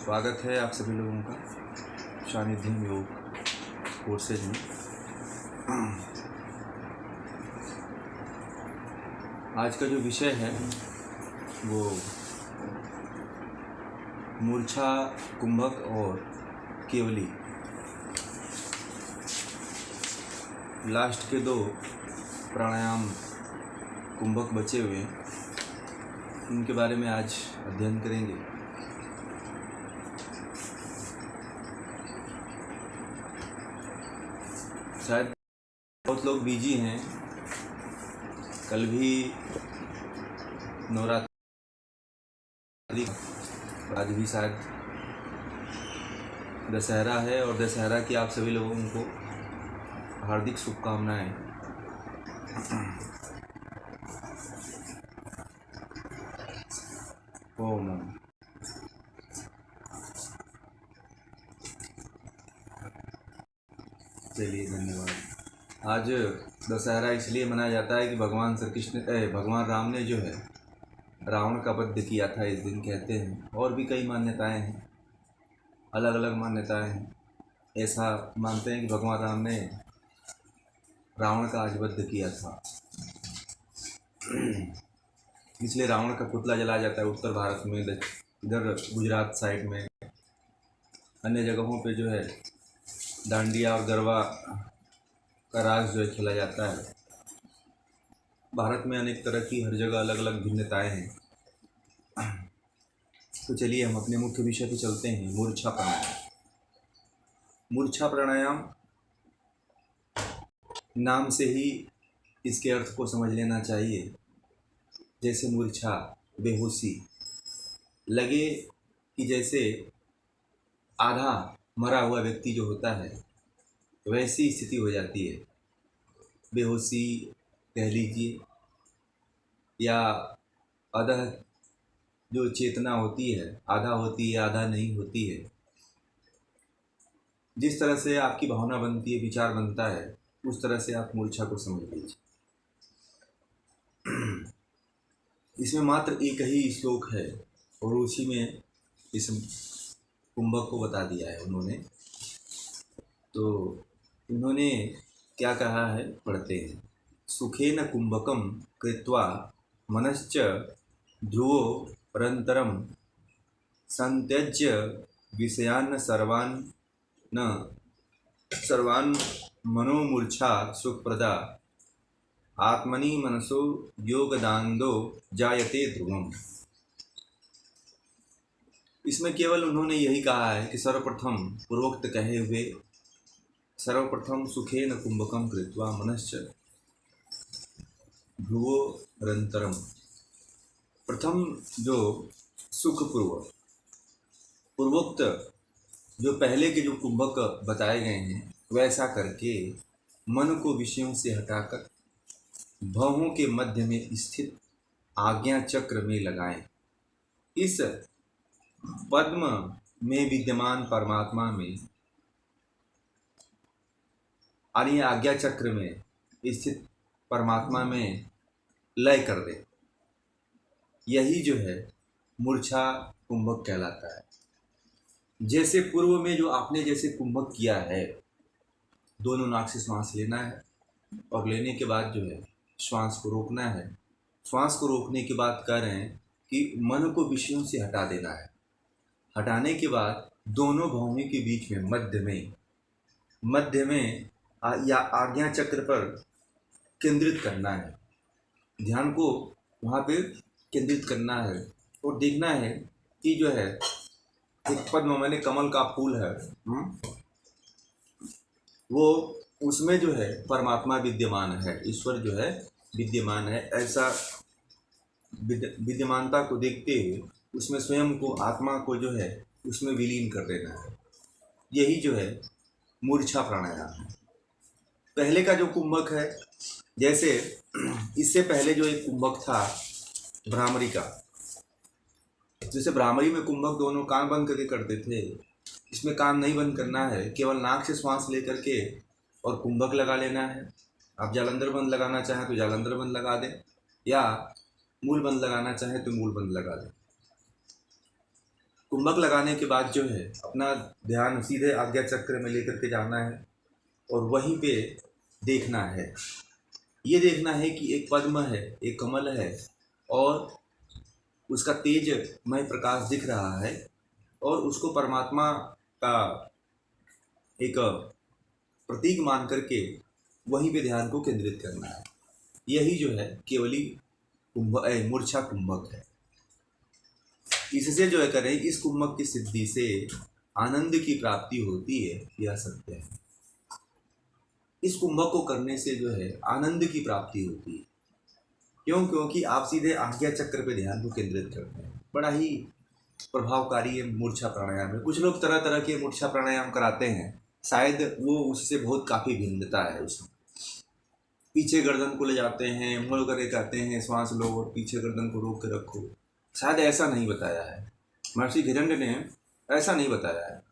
स्वागत है आप सभी लोगों का सानिध्यम योग कोर्सेज में। आज का जो विषय है वो मूर्छा, कुंभक और केवली। लास्ट के दो प्राणायाम कुंभक बचे हुए हैं, उनके बारे में आज अध्ययन करेंगे। शायद बहुत लोग बिजी हैं, कल भी नवरात्रि, आज भी शायद दशहरा है और दशहरा की आप सभी लोगों को हार्दिक शुभकामनाएं। ओम। चलिए, धन्यवाद। आज दशहरा इसलिए मनाया जाता है कि भगवान राम ने जो है रावण का वध किया था इस दिन, कहते हैं। और भी कई मान्यताएं हैं, अलग अलग मान्यताएं हैं। ऐसा मानते हैं कि भगवान राम ने रावण का आज वध किया था, इसलिए रावण का पुतला जलाया जाता है उत्तर भारत में, इधर गुजरात साइड में। अन्य जगहों पे जो है डांडिया और गरबा का रास जो है खेला जाता है। भारत में अनेक तरह की हर जगह अलग अलग भिन्नताएं हैं। तो चलिए हम अपने मुख्य विषय पे चलते हैं, मूर्छा प्राणायाम। मूर्छा प्राणायाम नाम से ही इसके अर्थ को समझ लेना चाहिए। जैसे मूर्छा, बेहोशी, लगे कि जैसे आधा मरा हुआ व्यक्ति जो होता है वैसी स्थिति हो जाती है। बेहोशी कह लीजिए, या आधा जो चेतना होती है, आधा होती है आधा नहीं होती है। जिस तरह से आपकी भावना बनती है, विचार बनता है, उस तरह से आप मूर्छा को समझ लीजिए। इसमें मात्र एक ही श्लोक है और उसी में इस कुंभक को बता दिया है उन्होंने। तो उन्होंने क्या कहा है, पढ़ते हैं। सुखेन कुंभकम कृत्वा मनश्च ध्रुवोरन्तरं संत्यज्य विषयान् सर्वान् मनोमूर्छा सुखप्रदा आत्मनि मनसो योगदान्दो जायते ध्रुवम्। इसमें केवल उन्होंने यही कहा है कि सर्वप्रथम सुखेन कुंभकम कृत्वा मनश्च ध्रुवोरन्तरम। प्रथम जो पूर्वोक्त जो पहले के जो कुंभक बताए गए हैं, वैसा करके मन को विषयों से हटाकर भवों के मध्य में स्थित आज्ञा चक्र में लगाएं। इस पद्म में विद्यमान परमात्मा में, यानी आज्ञा चक्र में स्थित परमात्मा में लय कर दे। यही जो है मूर्छा कुंभक कहलाता है। जैसे पूर्व में जो आपने जैसे कुंभक किया है, दोनों नाक से श्वास लेना है और लेने के बाद जो है श्वास को रोकना है। श्वास को रोकने के बाद कह रहे हैं कि मन को विषयों से हटा देना है। हटाने के बाद दोनों भौहों के बीच में मध्य में या आज्ञा चक्र पर केंद्रित करना है। ध्यान को वहाँ पे केंद्रित करना है और देखना है कि जो है एक पद्म, मैंने कमल का फूल है, वो उसमें जो है परमात्मा विद्यमान है, ईश्वर जो है विद्यमान है। ऐसा विद्यमानता को देखते हुए उसमें स्वयं को, आत्मा को जो है उसमें विलीन कर देना है। यही जो है मूर्छा प्राणायाम है। पहले का जो कुंभक है, जैसे इससे पहले जो एक कुंभक था भ्रामरी का, जैसे भ्रामरी में कुंभक दोनों कान बंद करके करते थे। इसमें कान नहीं बंद करना है, केवल नाक से श्वास लेकर के और कुंभक लगा लेना है। आप जालंधर बंद लगाना चाहें तो जालंधर बंद लगा दें, या मूल बंद लगाना चाहें तो मूल बंद लगा दें। कुंभक लगाने के बाद जो है अपना ध्यान सीधे आज्ञा चक्र में लेकर के जाना है और वहीं पे देखना है। ये देखना है कि एक पद्म है, एक कमल है और उसका तेजमय प्रकाश दिख रहा है और उसको परमात्मा का एक प्रतीक मान करके वहीं पे ध्यान को केंद्रित करना है। यही जो है केवली मूर्छा कुंभक है। इससे जो है करें, इस कुंभक की सिद्धि से आनंद की प्राप्ति होती है, यह सत्य है। इस कुंभक को करने से जो है आनंद की प्राप्ति होती है। क्यों? क्योंकि आप सीधे आज्ञा चक्र पे ध्यान को केंद्रित करते हैं। बड़ा ही प्रभावकारी है मूर्छा प्राणायाम है। कुछ लोग तरह तरह के मूर्छा प्राणायाम कराते हैं, शायद वो उससे बहुत काफ़ी भिन्नता है उसमें। पीछे गर्दन को ले जाते हैं, मुड़ करके कहते हैं श्वास लो और पीछे गर्दन को रोक के रखो। शायद ऐसा नहीं बताया है, महर्षि घिरंड ने ऐसा नहीं बताया है।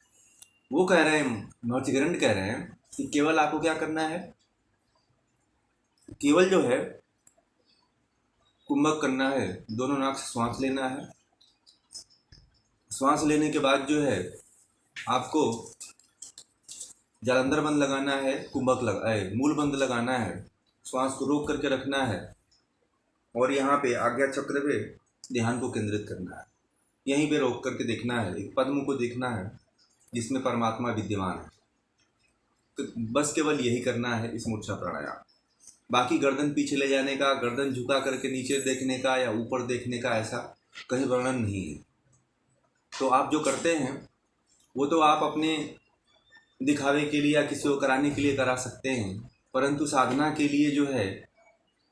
वो कह रहे हैं, महर्षि घिरंड कह रहे हैं कि केवल आपको क्या करना है, केवल जो है कुंभक करना है, दोनों नाक से श्वास लेना है। श्वास लेने के बाद जो है आपको जालंधर बंद लगाना है, कुंभक मूल बंद लगाना है, श्वास को रोक करके रखना है और यहाँ पे आज्ञा चक्र पे ध्यान को केंद्रित करना है। यहीं पे रोक करके देखना है, एक पद्म को देखना है जिसमें परमात्मा विद्यमान है। तो बस केवल यही करना है इस मूर्छा प्राणायाम। बाकी गर्दन पीछे ले जाने का, गर्दन झुका करके नीचे देखने का या ऊपर देखने का ऐसा कहीं वर्णन नहीं है। तो आप जो करते हैं वो तो आप अपने दिखावे के लिए या किसी को कराने के लिए करा सकते हैं, परंतु साधना के लिए जो है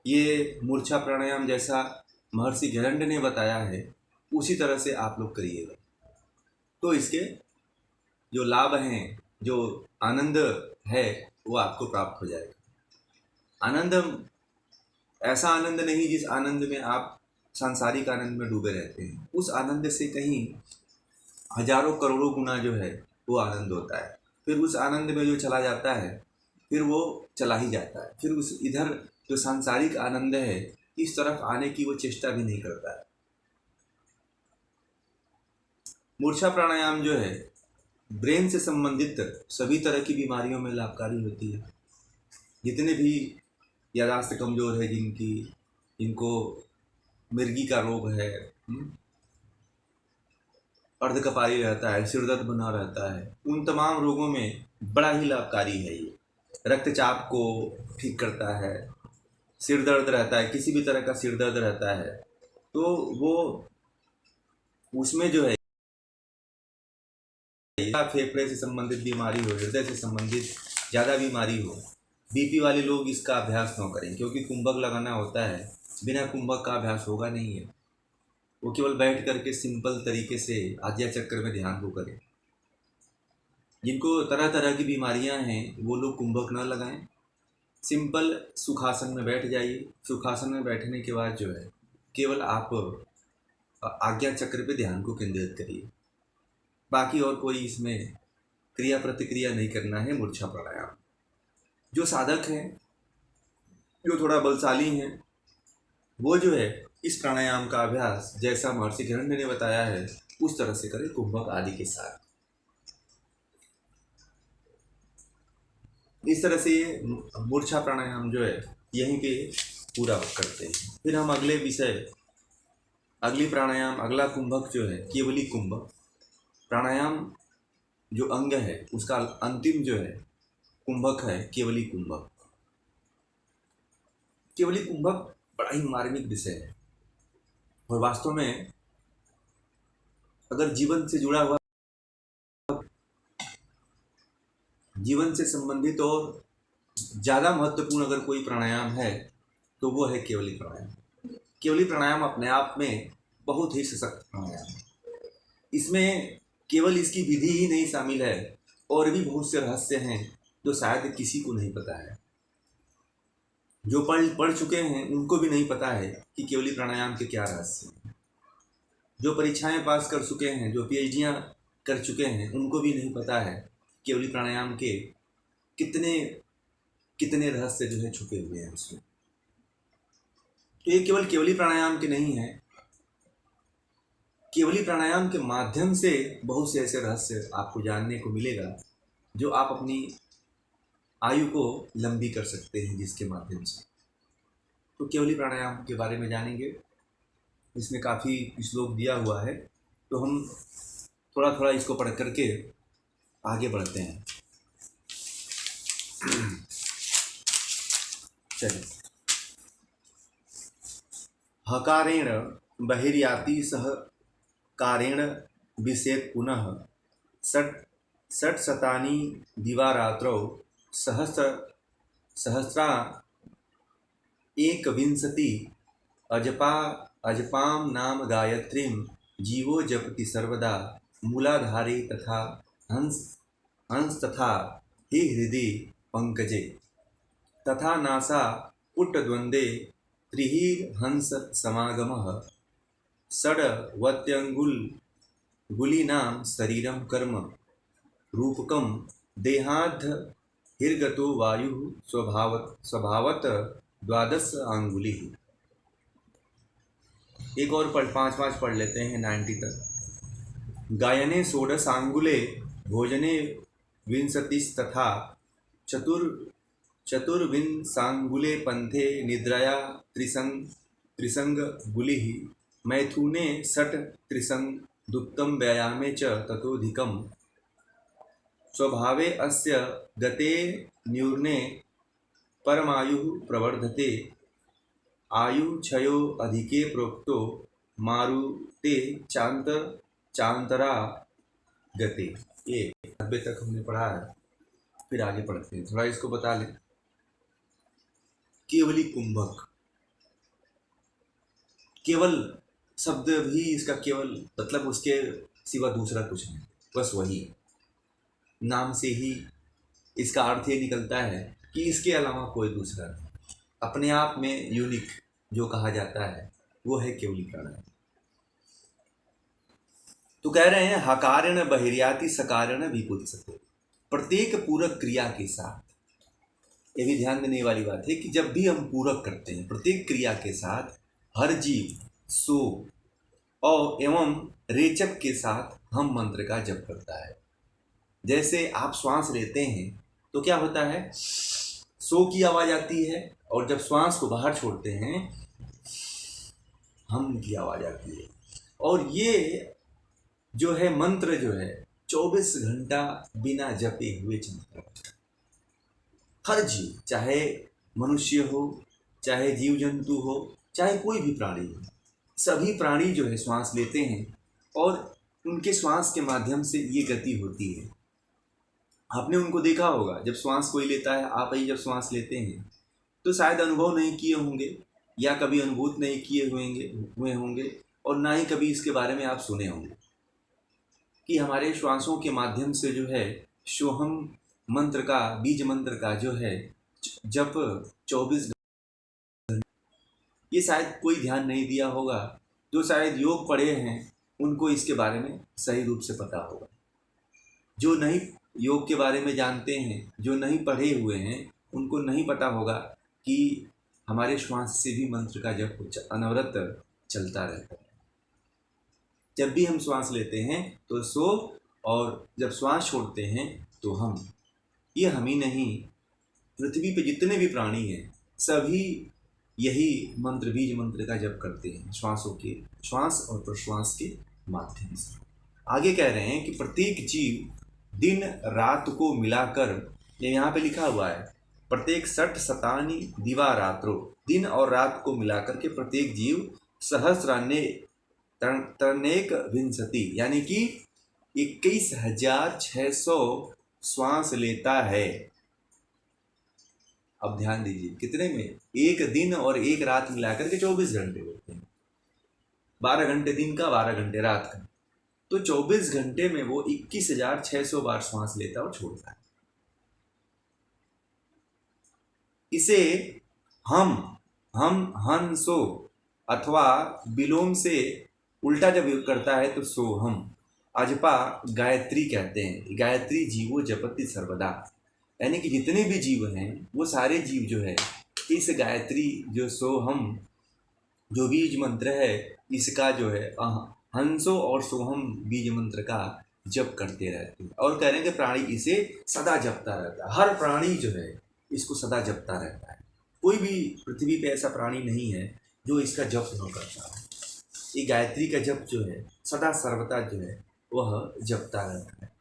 ये मूर्छा प्राणायाम जैसा महर्षि घिरंड ने बताया है उसी तरह से आप लोग करिएगा, तो इसके जो लाभ हैं, जो आनंद है वो आपको प्राप्त हो जाएगा। आनंद ऐसा आनंद नहीं जिस आनंद में आप सांसारिक आनंद में डूबे रहते हैं, उस आनंद से कहीं हजारों करोड़ों गुना जो है वो आनंद होता है। फिर उस आनंद में जो चला जाता है फिर वो चला ही जाता है, फिर उस इधर जो सांसारिक आनंद है इस तरफ आने की वो चेष्टा भी नहीं करता है। मूर्छा प्राणायाम जो है ब्रेन से संबंधित सभी तरह की बीमारियों में लाभकारी होती है। जितने भी यादाश्त कमजोर है, जिनको मिर्गी का रोग है, अर्धकपाली रहता है, सिरदर्द बना रहता है, उन तमाम रोगों में बड़ा ही लाभकारी है ये। रक्तचाप को ठीक करता है, सिर दर्द रहता है, किसी भी तरह का सिर दर्द रहता है तो वो उसमें जो है फेफड़े से संबंधित बीमारी हो, हृदय से संबंधित ज़्यादा बीमारी हो, बीपी वाले लोग इसका अभ्यास न करें, क्योंकि कुंभक लगाना होता है, बिना कुंभक का अभ्यास होगा नहीं है। वो केवल बैठ करके सिंपल तरीके से आज्ञा चक्र में ध्यान को करें। जिनको तरह तरह की बीमारियां हैं वो लोग कुंभक न लगाएं, सिंपल सुखासन में बैठ जाइए। सुखासन में बैठने के बाद जो है केवल आप आज्ञा चक्र पे ध्यान को केंद्रित करिए। बाकी और कोई इसमें क्रिया प्रतिक्रिया नहीं करना है। मूर्छा प्राणायाम जो साधक हैं, जो थोड़ा बलशाली हैं, वो जो है इस प्राणायाम का अभ्यास जैसा महर्षि घिरंड ने बताया है उस तरह से करें, कुंभक आदि के साथ। इस तरह से ये मूर्छा प्राणायाम जो है यहीं पे पूरा करते हैं। फिर हम अगले विषय, अगली प्राणायाम, अगला कुंभक जो है केवली कुंभक प्राणायाम जो अंग है उसका अंतिम जो है कुंभक है केवली कुंभक। केवली कुंभक बड़ा ही मार्मिक विषय है और वास्तव में अगर जीवन से जुड़ा हुआ, जीवन से संबंधित और ज़्यादा महत्वपूर्ण अगर कोई प्राणायाम है तो वो है केवली प्राणायाम। केवली प्राणायाम अपने आप में बहुत ही सशक्त प्राणायाम है। इसमें केवल इसकी विधि ही नहीं शामिल है, और भी बहुत से रहस्य हैं जो शायद किसी को नहीं पता है। जो पढ़ चुके हैं उनको भी नहीं पता है कि केवली प्राणायाम के क्या रहस्य हैं। जो परीक्षाएं पास कर चुके हैं, जो पीएचडियां कर चुके हैं, उनको भी नहीं पता है केवली प्राणायाम के कितने कितने रहस्य जो है छुपे हुए हैं उसमें। तो ये केवल केवली प्राणायाम के नहीं है, केवली प्राणायाम के माध्यम से बहुत से ऐसे रहस्य आपको जानने को मिलेगा जो आप अपनी आयु को लंबी कर सकते हैं, जिसके माध्यम से। तो केवली प्राणायाम के बारे में जानेंगे। इसमें काफ़ी श्लोक दिया हुआ है, तो हम थोड़ा थोड़ा इसको पढ़ करके आगे बढ़ते हैं। चलिए। हकारेण बहिर्याति सह कारेण विषेत पुनः षट्शतानि दिवारात्रौ सहस्रा एकविंशति अजपां नाम गायत्रीं जीवो जपति सर्वदा मूलाधारे तथा हंस तथा हि हृदि पंकजे तथा नासा पुट्टद्वंदे त्रिहिर्हंस समागमः षड्वत्यंगुलीनां शरीरं कर्म रूपकं देहाद् हिर्गतो वायुः स्वभावत द्वादश अंगुली। एक और पाँच पढ़ लेते हैं 90 तक। गायने षोडशांगुले भोजने विंशतिस्तथा चतुर्विंशांगुले पंथे निद्रया त्रिसंगुलिः मैथुने षट् त्रिसंगुक्तं व्यायामे च ततोऽधिकम् स्वभावे अस्य गते न्यूने परमायुः प्रवर्धते आयुक्षयो अधिके प्रोक्तो मारुते चांतरा गते। ये 90 तक हमने पढ़ा है, फिर आगे पढ़ते हैं। थोड़ा इसको बता लें। केवली कुंभक, केवल शब्द भी इसका केवल मतलब उसके सिवा दूसरा कुछ नहीं, बस वही नाम से ही इसका अर्थ ये निकलता है कि इसके अलावा कोई दूसरा नहीं। अपने आप में यूनिक जो कहा जाता है वो है केवली प्राणायाम। तो कह रहे हैं हकारेण बहिर्याति सकारेण विपुत्सते। प्रत्येक पूरक क्रिया के साथ, ये भी ध्यान देने वाली बात है कि जब भी हम पूरक करते हैं प्रत्येक क्रिया के साथ हर जीव सो और एवं रेचक के साथ हम मंत्र का जप करता है। जैसे आप श्वास लेते हैं तो क्या होता है, सो की आवाज़ आती है, और जब श्वास को बाहर छोड़ते हैं हम की आवाज़ आती है। और ये जो है मंत्र जो है 24 घंटा बिना जपे हुए चलता है। हर जीव, चाहे मनुष्य हो, चाहे जीव जंतु हो, चाहे कोई भी प्राणी हो, सभी प्राणी जो है श्वास लेते हैं और उनके श्वास के माध्यम से ये गति होती है। आपने उनको देखा होगा, जब श्वास कोई लेता है, आप ही जब श्वास लेते हैं तो शायद अनुभव नहीं किए होंगे या कभी अनुभूत नहीं किए हुए होंगे और ना ही कभी इसके बारे में आप सुने होंगे कि हमारे श्वासों के माध्यम से जो है सोहम मंत्र का, बीज मंत्र का जो है जप 24 घंटे। ये शायद कोई ध्यान नहीं दिया होगा। जो शायद योग पढ़े हैं उनको इसके बारे में सही रूप से पता होगा। जो नहीं योग के बारे में जानते हैं, जो नहीं पढ़े हुए हैं, उनको नहीं पता होगा कि हमारे श्वास से भी मंत्र का जप अनवरत चलता रहता है। जब भी हम श्वास लेते हैं तो सो, और जब श्वास छोड़ते हैं तो हम। ये हम ही नहीं, पृथ्वी पे जितने भी प्राणी हैं सभी यही मंत्र, बीज मंत्र का जप करते हैं श्वास और प्रश्वास के माध्यम से। आगे कह रहे हैं कि प्रत्येक जीव दिन रात को मिलाकर, ये यहाँ पे लिखा हुआ है, प्रत्येक 60 दिवा रात्रो, दिन और रात को मिलाकर के प्रत्येक जीव सहस्रान्य तर्नेक विंशति यानी कि 21,600 श्वास लेता है। अब ध्यान दीजिए कितने में, एक दिन और एक रात मिलाकर के 24 घंटे होते हैं। 12 घंटे दिन का, 12 घंटे रात का, तो 24 घंटे में वो 21,600 बार श्वास लेता और छोड़ता है। इसे हम हंसो अथवा विलोम से उल्टा जब करता है तो सोहम अजपा गायत्री कहते हैं। गायत्री जीवो जपति सर्वदा, यानी कि जितने भी जीव हैं वो सारे जीव जो है इस गायत्री जो सोहम जो बीज मंत्र है इसका जो है हंसो और सोहम बीज मंत्र का जप करते रहते हैं, और कह रहे हैं कि प्राणी इसे सदा जपता रहता है। हर प्राणी जो है इसको सदा जपता रहता है। कोई भी पृथ्वी पे ऐसा प्राणी नहीं है जो इसका जप न करता है। ये गायत्री का जप जो है सदा सर्वदा जो है वह जपता रहता है।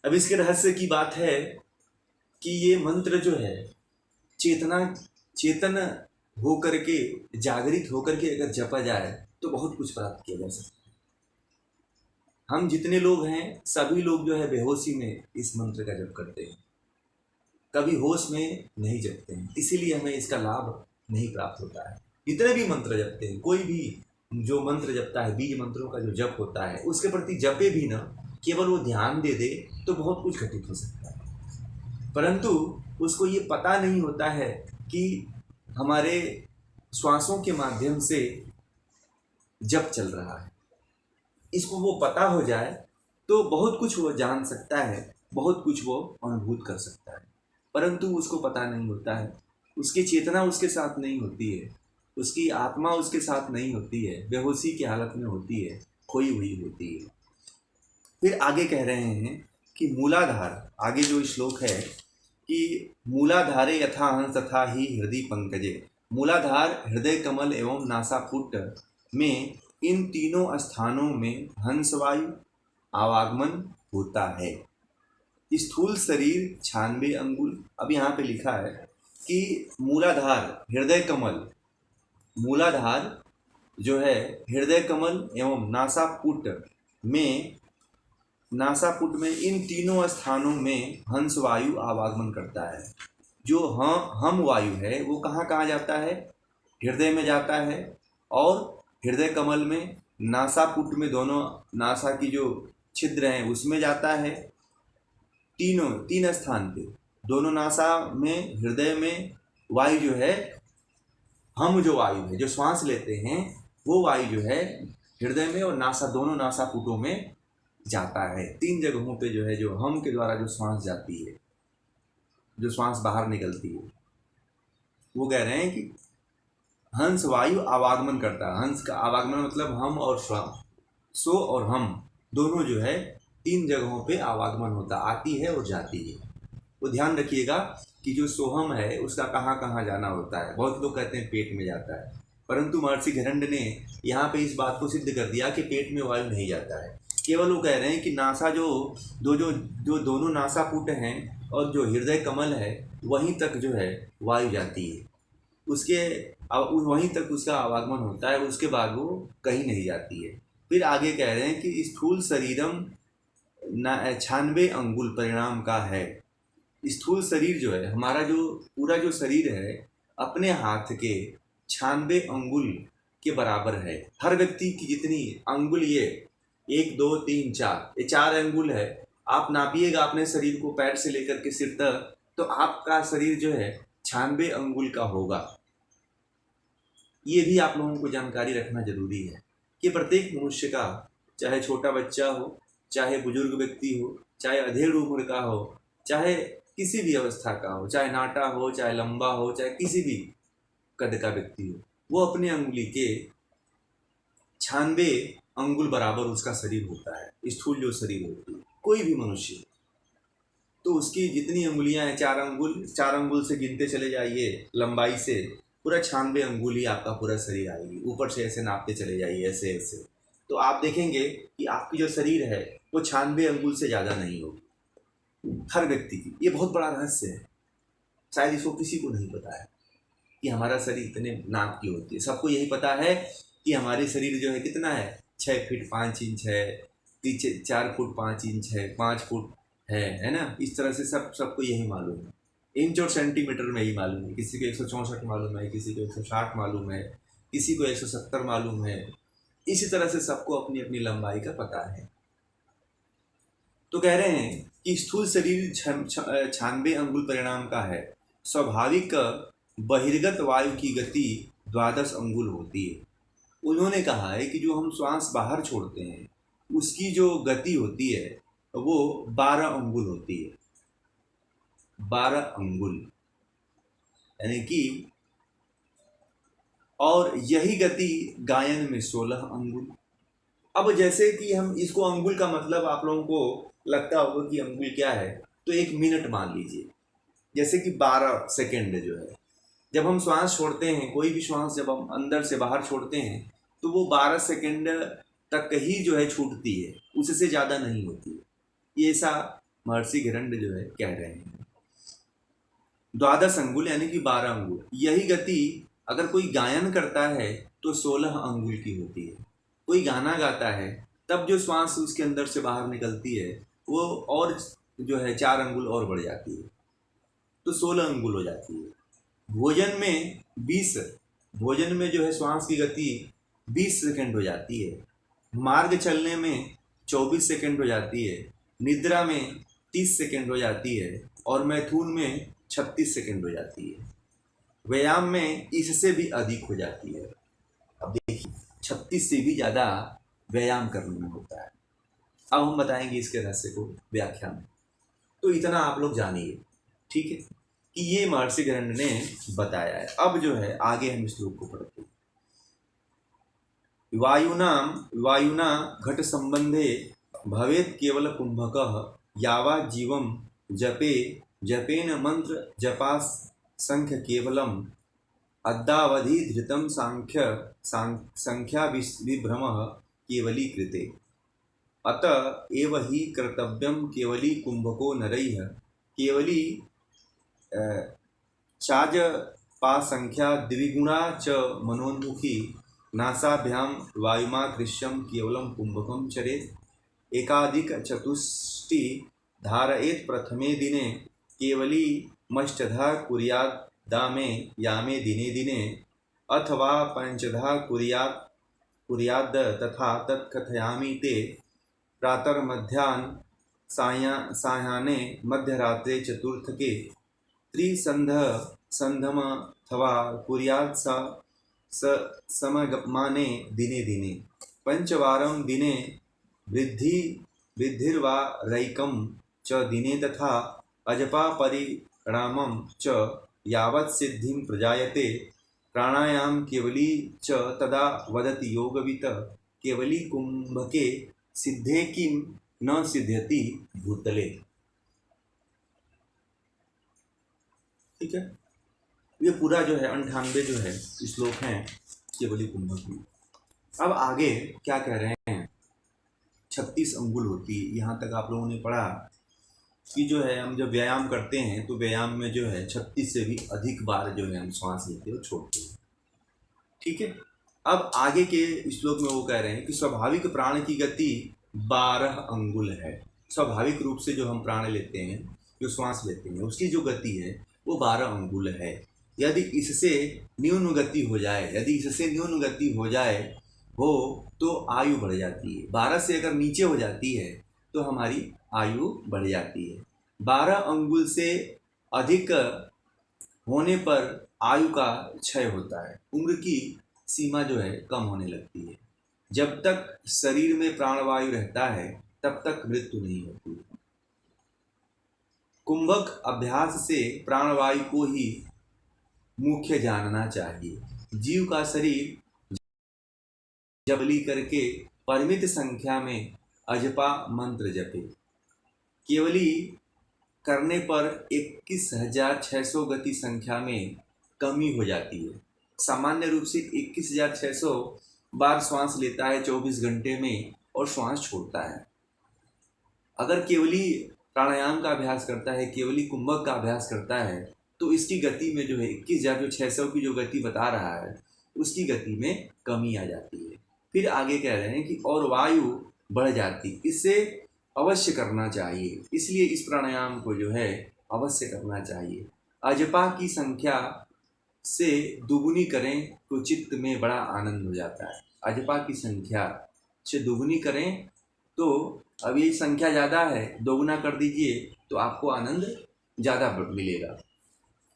अब इसके रहस्य की बात है कि ये मंत्र जो है चेतन होकर के, जागृत होकर के अगर जपा जाए तो बहुत कुछ प्राप्त किया जा सकता है। हम जितने लोग हैं सभी लोग जो है बेहोशी में इस मंत्र का जप करते हैं, कभी होश में नहीं जपते हैं, इसीलिए हमें इसका लाभ नहीं प्राप्त होता है। जितने भी मंत्र जपते हैं, कोई भी जो मंत्र जपता है, बीज मंत्रों का जो जप होता है, उसके प्रति जपे भी ना, केवल वो ध्यान दे दे तो बहुत कुछ घटित हो सकता है। परंतु उसको ये पता नहीं होता है कि हमारे श्वासों के माध्यम से जप चल रहा है। इसको वो पता हो जाए तो बहुत कुछ वो जान सकता है, बहुत कुछ वो अनुभूत कर सकता है। परंतु उसको पता नहीं होता है, उसकी चेतना उसके साथ नहीं होती है, उसकी आत्मा उसके साथ नहीं होती है, बेहोशी की हालत में होती है, खोई हुई होती है। फिर आगे कह रहे हैं कि मूलाधार, आगे जो श्लोक है कि मूलाधारे यथा हंस तथा ही हृदय पंकजे। मूलाधार, हृदय कमल एवं नासापुट में इन तीनों स्थानों में हंसवायु आवागमन होता है। स्थूल शरीर 96 अंगुल। अब यहाँ पे लिखा है कि मूलाधार, हृदय कमल, मूलाधार जो है हृदय कमल एवं नासापुट में इन तीनों स्थानों में हंस वायु आवागमन करता है। जो हम वायु है वो कहाँ कहाँ जाता है? हृदय में जाता है, और हृदय कमल में, नासापुट में, दोनों नासा की जो छिद्र हैं उसमें जाता है। तीन स्थान पे, दोनों नासा में, हृदय में वायु जो है, हम जो वायु है जो श्वास लेते हैं वो वायु जो है हृदय में और नासा, दोनों नासापुटों में जाता है। 3 जगहों पे जो है जो हम के द्वारा जो श्वास जाती है, जो श्वास बाहर निकलती है, वो कह रहे हैं कि हंस वायु आवागमन करता है। हंस का आवागमन मतलब हम और श्वास, सो और हम दोनों जो है 3 जगहों पे आवागमन होता, आती है और जाती है। तो ध्यान रखिएगा कि जो सोहम है उसका कहाँ कहाँ जाना होता है। बहुत लोग कहते हैं पेट में जाता है, परंतु महर्षि घरंड ने यहाँ पे इस बात को सिद्ध कर दिया कि पेट में वायु नहीं जाता है। केवल वो कह रहे हैं कि नासा जो दोनों नासापुट हैं और जो हृदय कमल है वहीं तक जो है वायु जाती है, उसके वहीं तक उसका आवागमन होता है, उसके बाद वो कहीं नहीं जाती है। फिर आगे कह रहे हैं कि स्थूल शरीरम 96 अंगुल परिणाम का है। स्थूल शरीर जो है हमारा, जो पूरा जो शरीर है अपने हाथ के 96 अंगुल के बराबर है। हर व्यक्ति की जितनी अंगुल, ये 1 2 3 4, ये 4 अंगुल है। आप नापिएगा अपने शरीर को पैर से लेकर के सिर तक, तो आपका शरीर जो है 96 अंगुल का होगा। ये भी आप लोगों को जानकारी रखना जरूरी है कि प्रत्येक मनुष्य का, चाहे छोटा बच्चा हो, चाहे बुजुर्ग व्यक्ति हो, चाहे अधेड़ उम्र का हो, चाहे किसी भी अवस्था का हो, चाहे नाटा हो, चाहे लंबा हो, चाहे किसी भी कद का व्यक्ति हो, वो अपने अंगुली के 96 अंगुल बराबर उसका शरीर होता है। स्थूल जो शरीर होती है कोई भी मनुष्य, तो उसकी जितनी अंगुलियां हैं, 4 अंगुल से गिनते चले जाइए लंबाई से, पूरा 96 अंगुल ही आपका पूरा शरीर आएगी। ऊपर से ऐसे नापते चले जाइए, ऐसे ऐसे, तो आप देखेंगे कि आपकी जो शरीर है वो 96 अंगुल से ज़्यादा नहीं होगी हर व्यक्ति की। ये बहुत बड़ा रहस्य है, शायद इसको किसी को नहीं पता है कि हमारा शरीर इतने नाप की होती है। सबको यही पता है कि हमारे शरीर जो है कितना है, 6 फीट 5 इंच है, 4 फुट 5 इंच है, 5 फुट है ना। इस तरह से सबको यही मालूम है। इंच और सेंटीमीटर में ही मालूम है। किसी को 164 मालूम है, किसी को 160 मालूम है, किसी को 170 मालूम है। इसी तरह से सबको अपनी अपनी लंबाई का पता है। तो कह रहे हैं कि स्थूल शरीर 96 अंगुल परिणाम का है। स्वाभाविक बहिर्गत वायु की गति 12 अंगुल होती है। उन्होंने कहा है कि जो हम श्वास बाहर छोड़ते हैं उसकी जो गति होती है वो 12 अंगुल होती है। 12 अंगुल यानी कि और यही गति गायन में 16 अंगुल। अब जैसे कि हम इसको अंगुल का मतलब आप लोगों को लगता होगा कि अंगुल क्या है, तो 1 मिनट मान लीजिए। जैसे कि 12 सेकेंड जो है, जब हम श्वास छोड़ते हैं, कोई भी श्वास जब हम अंदर से बाहर छोड़ते हैं तो वो 12 सेकेंड तक ही जो है छूटती है, उससे ज़्यादा नहीं होती है। ये ऐसा महर्षि हिरण्य जो है कह रहे हैं। 12 अंगुल यानी कि 12 अंगुल। यही गति अगर कोई गायन करता है तो 16 अंगुल की होती है। कोई गाना गाता है तब जो श्वास उसके अंदर से बाहर निकलती है वो और जो है 4 अंगुल और बढ़ जाती है, तो 16 अंगुल हो जाती है। भोजन में 20, भोजन में जो है श्वास की गति 20 सेकंड हो जाती है। मार्ग चलने में 24 सेकंड हो जाती है। निद्रा में 30 सेकंड हो जाती है और मैथुन में 36 सेकंड हो जाती है। व्यायाम में इससे भी अधिक हो जाती है। अब देखिए 36 से भी ज़्यादा व्यायाम करने में होता है। अब हम बताएंगे इसके रहस्य को व्याख्या में। तो इतना आप लोग जानिए, ठीक है, कि ये महर्षि हिरण्य ने बताया है। अब जो है आगे हम श्लोक को पढ़ते हैं। वायुना घट संबंधे भवेत् केवल कुंभकः यावा जीवम जपेन मंत्र जपा संख्य केवलम अद्यावधि धृतं संख्या विभ्रमः केवली कृते अत एव हि कर्तव्यं केवली कुंभको नरैः केवली चाजपासंख्या द्विगुणा च मनोन्मुखी नासाभ्यां वायुमा दृश्यं केवलं कुंभकं चरेत् एकाधिक चतुष्टि धारयेत् प्रथमे दिने केवली मष्टधा कुर्यात् दामे यामे दिने दिने अथवा पंचधा कुर्याद् तथा तत्कथयामि ते प्रातर्मध्याह्न सायाह्ने मध्यरात्रे चतुर्थके त्रिसन्ध्यमथवा कुर्यात् समगमाने दिने दिने पंचवारं दिने वृद्धिर्वा रैकं च दिने तथा अजपा परिणामं च यावत् सिद्धिं प्रजायते प्राणायाम केवली च तदा वदति योगवित् केवली कुंभके सिद्धे किं न सिद्ध्यति भूतले। ठीक है, ये पूरा जो है 98 जो है श्लोक हैं केवली कुंभक में। अब आगे क्या कह रहे हैं, 36 अंगुल होती है। यहाँ तक आप लोगों ने पढ़ा कि जो है हम जब व्यायाम करते हैं तो व्यायाम में जो है 36 से भी अधिक बार जो है हम श्वास लेते हैं और छोड़ते हैं। ठीक है, अब आगे के श्लोक में वो कह रहे हैं कि स्वाभाविक प्राण की गति 12 अंगुल है। स्वाभाविक रूप से जो हम प्राण लेते हैं, जो श्वास लेते हैं, उसकी जो गति है वो 12 अंगुल है। यदि इससे न्यून गति हो जाए तो आयु बढ़ जाती है। 12 से अगर नीचे हो जाती है तो हमारी आयु बढ़ जाती है। 12 अंगुल से अधिक होने पर आयु का क्षय होता है, उम्र की सीमा जो है कम होने लगती है। जब तक शरीर में प्राणवायु रहता है तब तक मृत्यु नहीं होती। कुंभक अभ्यास से प्राणवायु को ही मुख्य जानना चाहिए। जीव का शरीर जबली करके परिमित संख्या में अजपा मंत्र जपे। केवली करने पर 21,600 गति संख्या में कमी हो जाती है। सामान्य रूप से 21,600 बार श्वास लेता है 24 घंटे में और श्वास छोड़ता है। अगर केवली प्राणायाम का अभ्यास करता है, केवली कुंभक का अभ्यास करता है, तो इसकी गति में जो है 21,600 की जो गति बता रहा है उसकी गति में कमी आ जाती है। फिर आगे कह रहे हैं कि और वायु बढ़ जाती, इससे अवश्य करना चाहिए। इसलिए इस प्राणायाम को जो है अवश्य करना चाहिए। अजपा की संख्या से दुगुनी करें तो चित्त में बड़ा आनंद हो जाता है। अजपा की संख्या से दुगुनी करें तो अब ये संख्या ज़्यादा है, दोगुना कर दीजिए तो आपको आनंद ज़्यादा मिलेगा।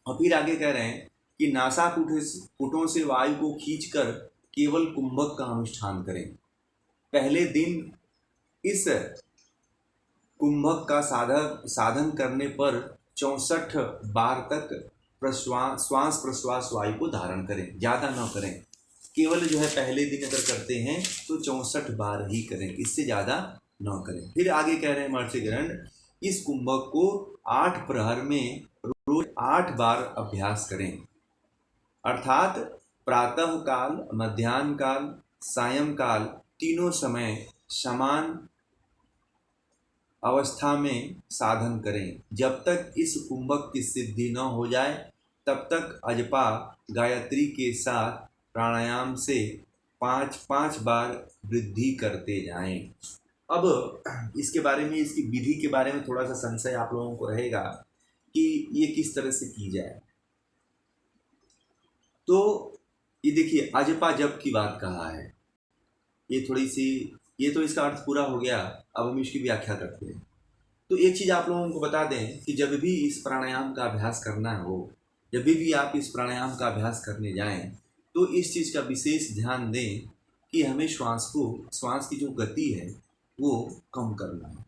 और फिर आगे कह रहे हैं कि नासापुटों से वायु को खींचकर केवल कुंभक का अनुष्ठान करें। पहले दिन इस कुंभक का साधन करने पर 64 बार तक श्वास प्रश्वास वायु को धारण करें, ज़्यादा न करें। केवल जो है पहले दिन अगर करते हैं तो 64 बार ही करें, इससे ज़्यादा न करें। फिर आगे कह रहे हैं महर्षि गरुड़, इस कुंभक को 8 प्रहर में रोज 8 बार अभ्यास करें, अर्थात प्रातः काल, मध्याह्न काल, सायंकाल तीनों समय समान अवस्था में साधन करें। जब तक इस कुंभक की सिद्धि न हो जाए तब तक अजपा गायत्री के साथ प्राणायाम से 5-5 बार वृद्धि करते जाएं। अब इसके बारे में, इसकी विधि के बारे में थोड़ा सा संशय आप लोगों को रहेगा कि ये किस तरह से की जाए। तो ये देखिए, अजपा जप की बात कहा है, ये थोड़ी सी, ये तो इसका अर्थ पूरा हो गया। अब हम इसकी व्याख्या करते हैं। तो एक चीज़ आप लोगों को बता दें कि जब भी इस प्राणायाम का अभ्यास करना हो, जब भी आप इस प्राणायाम का अभ्यास करने जाएं, तो इस चीज़ का विशेष ध्यान दें कि हमें श्वास की जो गति है वो कम करना है।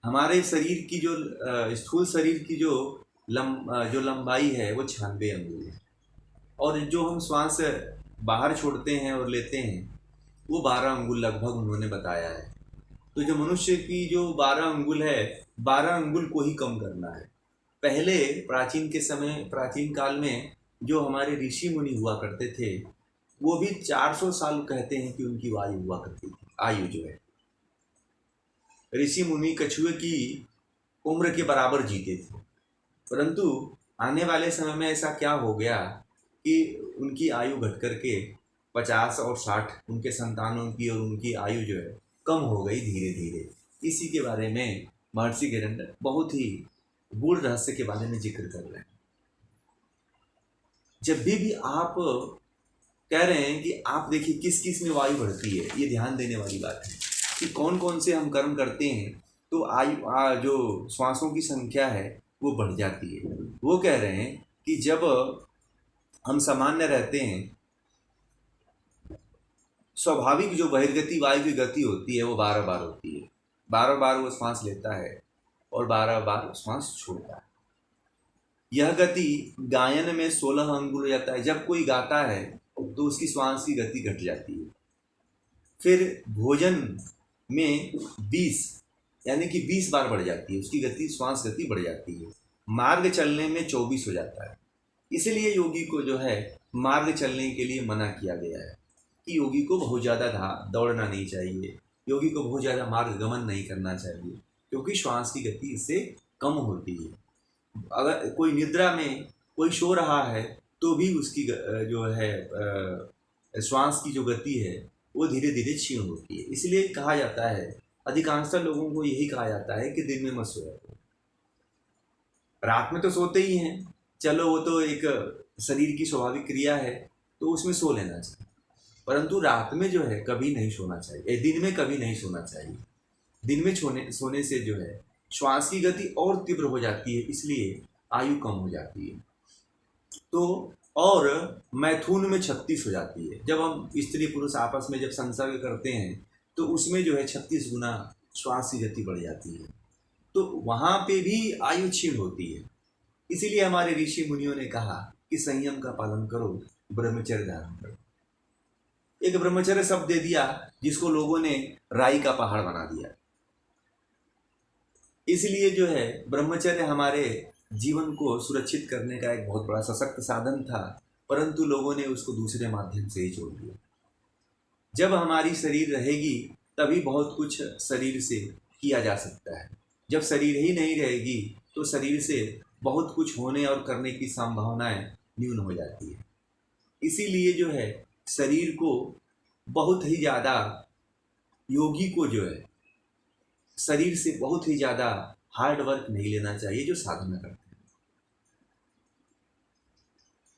हमारे शरीर की जो स्थूल शरीर की जो लंबाई है वो 96 अंगुल है, और जो हम श्वास बाहर छोड़ते हैं और लेते हैं वो 12 अंगुल लगभग उन्होंने बताया है। तो जो मनुष्य की जो 12 अंगुल है, 12 अंगुल को ही कम करना है। पहले प्राचीन काल में जो हमारे ऋषि मुनि हुआ करते थे, वो भी 400 साल कहते हैं कि उनकी आयु हुआ करती थी। आयु जो है, ऋषि मुनि कछुए की उम्र के बराबर जीते थे, परंतु आने वाले समय में ऐसा क्या हो गया कि उनकी आयु घट करके 50 और 60, उनके संतानों की और उनकी आयु जो है कम हो गई धीरे धीरे। इसी के बारे में महर्षि गरुड़ बहुत ही गूढ़ रहस्य के बारे में जिक्र कर रहे हैं। जब भी आप कह रहे हैं कि आप देखिए किस किस में वायु बढ़ती है, ये ध्यान देने वाली बात है कि कौन कौन से हम कर्म करते हैं तो आयु जो श्वासों की संख्या है वो बढ़ जाती है। वो कह रहे हैं कि जब हम सामान्य रहते हैं, स्वाभाविक जो बहिर्गति वायु की गति होती है वो 12 बार होती है। 12 बार वो श्वास लेता है और 12 बार श्वास छोड़ता है। यह गति गायन में 16 अंगुल हो जाता है। जब कोई गाता है तो उसकी श्वास की गति घट जाती है। फिर भोजन में 20 यानी कि 20 बार बढ़ जाती है, उसकी गति, श्वास गति बढ़ जाती है। मार्ग चलने में 24 हो जाता है। इसलिए योगी को जो है मार्ग चलने के लिए मना किया गया है कि योगी को बहुत ज़्यादा दौड़ना नहीं चाहिए, योगी को बहुत ज़्यादा मार्ग गमन नहीं करना चाहिए, क्योंकि श्वास की गति इससे कम होती है। अगर कोई निद्रा में कोई सो रहा है तो भी उसकी जो है श्वास की जो गति है वो धीरे धीरे क्षीण होती है। इसलिए कहा जाता है, अधिकांशतः लोगों को यही कहा जाता है कि दिन में मत सोया करो। रात में तो सोते ही हैं, चलो वो तो एक शरीर की स्वाभाविक क्रिया है, तो उसमें सो लेना चाहिए, परंतु रात में जो है कभी नहीं सोना चाहिए, दिन में कभी नहीं सोना चाहिए। दिन में सोने से जो है श्वास की गति और तीव्र हो जाती है, इसलिए आयु कम हो जाती है। तो और मैथुन में 36 हो जाती है। जब हम स्त्री पुरुष आपस में जब संसर्ग करते हैं तो उसमें जो है 36 गुना श्वास की गति बढ़ जाती है, तो वहाँ पे भी आयु क्षीण होती है। इसीलिए हमारे ऋषि मुनियों ने कहा कि संयम का पालन करो, ब्रह्मचर्य धारण करो। एक ब्रह्मचर्य शब्द दे दिया जिसको लोगों ने राई का पहाड़ बना दिया। इसलिए जो है ब्रह्मचर्य हमारे जीवन को सुरक्षित करने का एक बहुत बड़ा सशक्त साधन था, परंतु लोगों ने उसको दूसरे माध्यम से ही छोड़ दिया। जब हमारी शरीर रहेगी तभी बहुत कुछ शरीर से किया जा सकता है। जब शरीर ही नहीं रहेगी तो शरीर से बहुत कुछ होने और करने की संभावनाएं न्यून हो जाती है। इसीलिए जो है शरीर को बहुत ही ज़्यादा, योगी को जो है शरीर से बहुत ही ज़्यादा हार्ड वर्क नहीं लेना चाहिए जो साधना करते हैं।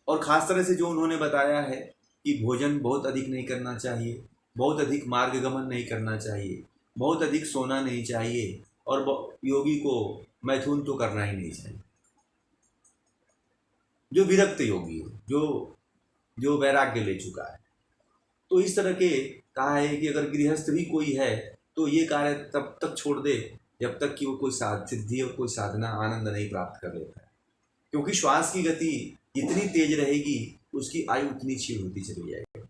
और ख़ास तरह से जो उन्होंने बताया है कि भोजन बहुत अधिक नहीं करना चाहिए, बहुत अधिक मार्ग गमन नहीं करना चाहिए, बहुत अधिक सोना नहीं चाहिए, और योगी को मैथुन तो करना ही नहीं चाहिए। जो विरक्त योगी हो, जो वैराग्य ले चुका है, तो इस तरह के कहा है कि अगर गृहस्थ भी कोई है तो ये कार्य तब तक छोड़ दे जब तक कि वो कोई सिद्धि और कोई साधना आनंद नहीं प्राप्त कर लेता है। क्योंकि श्वास की गति जितनी तेज रहेगी उसकी आयु उतनी क्षीण होती चली जाएगी।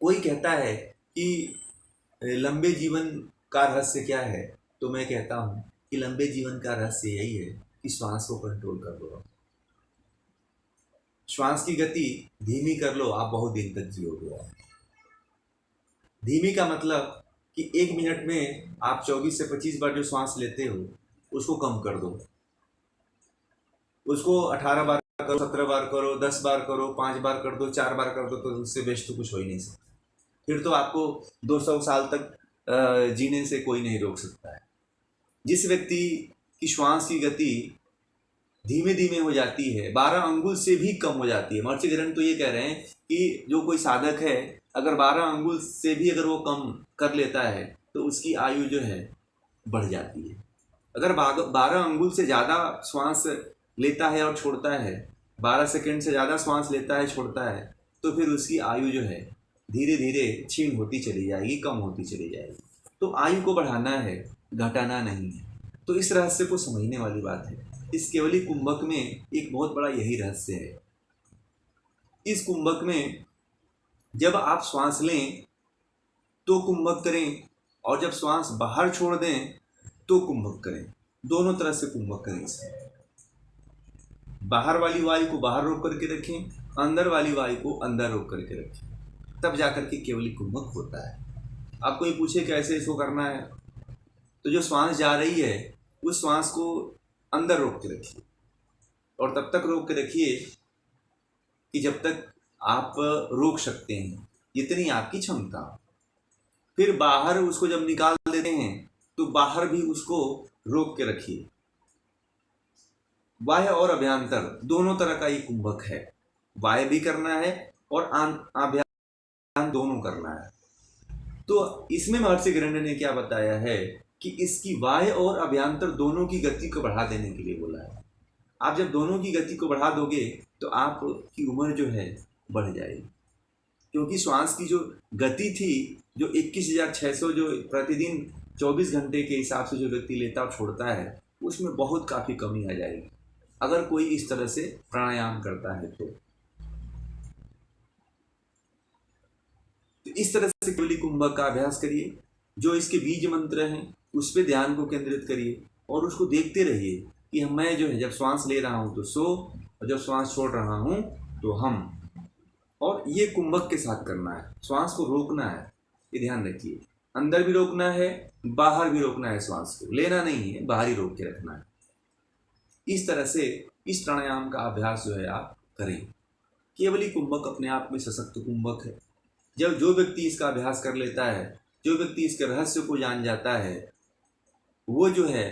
कोई कहता है कि लंबे जीवन का रहस्य क्या है, तो मैं कहता हूँ कि लंबे जीवन का रहस्य यही है कि श्वास को कंट्रोल कर लो। श्वास की गति धीमी कर लो, आप बहुत दिन तक जियोगे। धीमी का मतलब कि 1 मिनट में आप 24 से 25 बार जो श्वास लेते हो उसको कम कर दो, उसको 18 बार करो, 17 बार करो, 10 बार करो, 5 बार कर दो, 4 बार कर दो, तो उससे बेस्ट तो कुछ हो ही नहीं सकता। फिर तो आपको 200 साल तक जीने से कोई नहीं रोक सकता है। जिस व्यक्ति की श्वास की गति धीमे धीमे हो जाती है, 12 अंगुल से भी कम हो जाती है, महर्षि गरुड़ तो ये कह रहे हैं कि जो कोई साधक है अगर 12 अंगुल से भी अगर वो कम कर लेता है तो उसकी आयु जो है बढ़ जाती है। अगर 12 अंगुल से ज़्यादा श्वास लेता है और छोड़ता है, 12 सेकंड से ज़्यादा श्वास लेता है छोड़ता है, तो फिर उसकी आयु जो है धीरे धीरे क्षीण होती चली जाएगी, कम होती चली जाएगी। तो आयु को बढ़ाना है, घटाना नहीं है। तो इस रहस्य को समझने वाली बात है। इस केवली कुंभक में एक बहुत बड़ा यही रहस्य है। इस कुंभक में जब आप श्वास लें तो कुंभक करें, और जब श्वास बाहर छोड़ दें तो कुंभक करें। दोनों तरह से कुंभक करें। इसे बाहर वाली वायु को बाहर रोक करके रखें, अंदर वाली वायु को अंदर रोक करके रखें, तब जाकर के केवली कुंभक होता है। आपको ये पूछे कैसे इसको करना है, तो जो श्वास जा रही है उस श्वास को अंदर रोक के रखिए, और तब तक रोक के रखिए कि जब तक आप रोक सकते हैं, जितनी आपकी क्षमता। फिर बाहर उसको जब निकाल देते हैं तो बाहर भी उसको रोक के रखिए। बाह्य और अभ्यंतर दोनों तरह का ये कुंभक है। बाह्य भी करना है और अभ्यंतर दोनों करना है। तो इसमें महर्षि गरुड़ ने क्या बताया है कि इसकी बाह्य और अभ्यंतर दोनों की गति को बढ़ा देने के लिए बोला है। आप जब दोनों की गति को बढ़ा दोगे तो आपकी उम्र जो है बढ़ जाएगी, क्योंकि श्वास की जो गति थी, जो 21,600 जो प्रतिदिन 24 घंटे के हिसाब से जो व्यक्ति लेता और छोड़ता है, उसमें बहुत काफ़ी कमी आ जाएगी अगर कोई इस तरह से प्राणायाम करता है। तो इस तरह से केवली कुंभक का अभ्यास करिए। जो इसके बीज मंत्र हैं उस पर ध्यान को केंद्रित करिए और उसको देखते रहिए कि मैं जो है जब श्वास ले रहा हूँ तो सो, और जब श्वास छोड़ रहा हूँ तो हम। और ये कुंभक के साथ करना है, श्वास को रोकना है, ये ध्यान रखिए। अंदर भी रोकना है, बाहर भी रोकना है, श्वास को लेना नहीं है, बाहर ही रोक के रखना है। इस तरह से इस प्राणायाम का अभ्यास जो है आप करें। केवली कुंभक अपने आप में सशक्त कुंभक है। जब जो व्यक्ति इसका अभ्यास कर लेता है, जो व्यक्ति इसके रहस्य को जान जाता है, वो जो है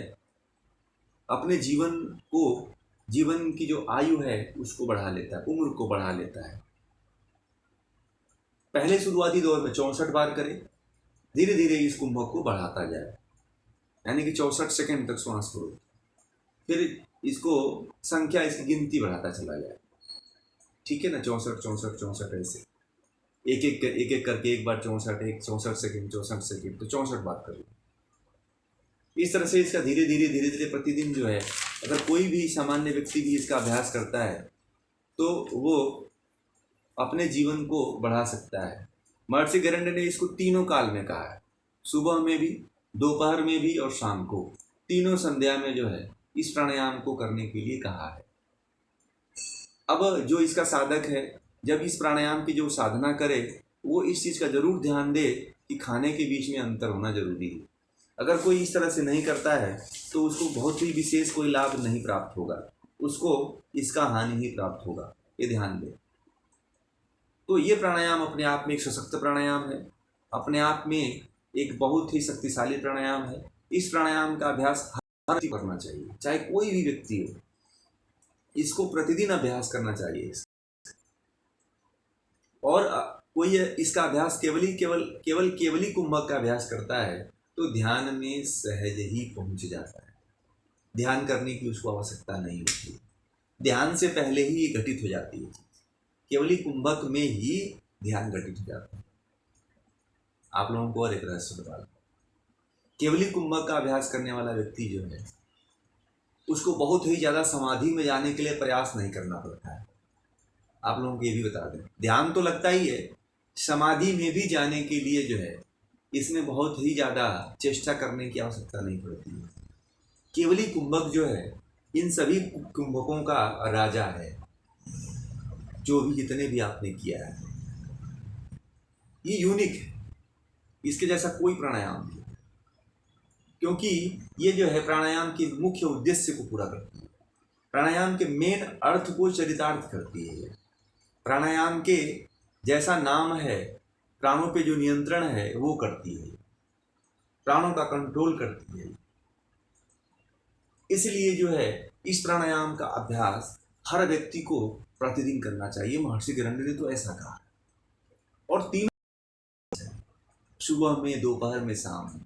अपने जीवन की जो आयु है उसको बढ़ा लेता है, उम्र को बढ़ा लेता है। पहले शुरुआती दौर में 64 बार करें, धीरे धीरे इस कुंभक को बढ़ाता जाए, यानी कि 64 सेकंड तक श्वास को रोके, फिर इसको संख्या, इसकी गिनती बढ़ाता चला जाए। ठीक है ना, 64 64 64 ऐसे एक एक करके एक बार 64, एक 64 सेकंड 64 सेकंड, तो 64 बार कर लो। इस तरह से इसका धीरे धीरे प्रतिदिन जो है, अगर कोई भी सामान्य व्यक्ति भी इसका अभ्यास करता है तो वो अपने जीवन को बढ़ा सकता है। महर्षि गरुड़ ने इसको तीनों काल में कहा है, सुबह में भी, दोपहर में भी और शाम को, तीनों संध्या में जो है इस प्राणायाम को करने के लिए कहा है। अब जो इसका साधक है, जब इस प्राणायाम की जो साधना करे, वो इस चीज़ का जरूर ध्यान दे कि खाने के बीच में अंतर होना जरूरी है। अगर कोई इस तरह से नहीं करता है तो उसको बहुत ही विशेष कोई लाभ नहीं प्राप्त होगा, उसको इसका हानि ही प्राप्त होगा, ये ध्यान दें। तो ये प्राणायाम अपने आप में एक सशक्त प्राणायाम है, अपने आप में एक बहुत ही शक्तिशाली प्राणायाम है। इस प्राणायाम का अभ्यास हर व्यक्ति को करना चाहिए, चाहे कोई भी व्यक्ति हो, इसको प्रतिदिन अभ्यास करना चाहिए। और कोई इसका अभ्यास केवली कुंभक का अभ्यास करता है तो ध्यान में सहज ही पहुंच जाता है। ध्यान करने की उसको आवश्यकता नहीं होती, ध्यान से पहले ही ये घटित हो जाती है। केवली कुंभक में ही ध्यान घटित हो जाता है। आप लोगों को और एक रहस्य बता दूं, केवली कुंभक का अभ्यास करने वाला व्यक्ति जो है उसको बहुत ही ज़्यादा समाधि में जाने के लिए प्रयास नहीं करना पड़ता है। आप लोगों को ये भी बता दें, ध्यान तो लगता ही है, समाधि में भी जाने के लिए जो है इसमें बहुत ही ज़्यादा चेष्टा करने की आवश्यकता नहीं पड़ती है। केवली कुंभक जो है इन सभी कुंभकों का राजा है, जो भी जितने भी आपने किया है ये यूनिक है, इसके जैसा कोई प्राणायाम नहीं, क्योंकि ये जो है प्राणायाम के मुख्य उद्देश्य को पूरा करती है। प्राणायाम के मेन अर्थ को चरितार्थ करती है। प्राणायाम के जैसा नाम है, प्राणों पे जो नियंत्रण है वो करती है, प्राणों का कंट्रोल करती है। इसलिए जो है इस प्राणायाम का अभ्यास हर व्यक्ति को प्रतिदिन करना चाहिए। महर्षि गृहण्य ने तो ऐसा कहा। और 3 सुबह में, दोपहर में, शाम में।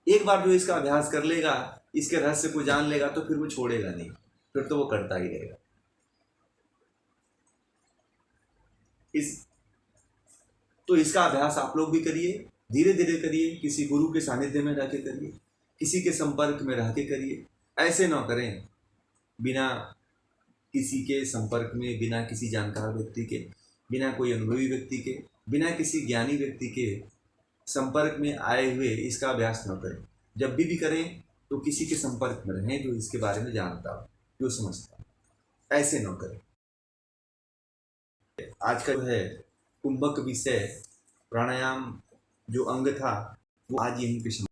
एक बार जो इसका अभ्यास कर लेगा, इसके रहस्य को जान लेगा, तो फिर वो छोड़ेगा नहीं, फिर तो वो करता ही रहेगा। तो इसका अभ्यास आप लोग भी करिए, धीरे धीरे करिए, किसी गुरु के सानिध्य में रह के करिए, किसी के संपर्क में रह के करिए। ऐसे ना करें बिना किसी के संपर्क में, बिना किसी जानकार व्यक्ति के, बिना कोई अनुभवी व्यक्ति के, बिना किसी ज्ञानी व्यक्ति के संपर्क में आए हुए इसका अभ्यास न करें। जब भी करें तो किसी के संपर्क में रहें जो इसके बारे में जानता हो, जो समझता हो। ऐसे न करें। आज का जो है कुंभक विषय प्राणायाम जो अंग था वो आज यहीं पे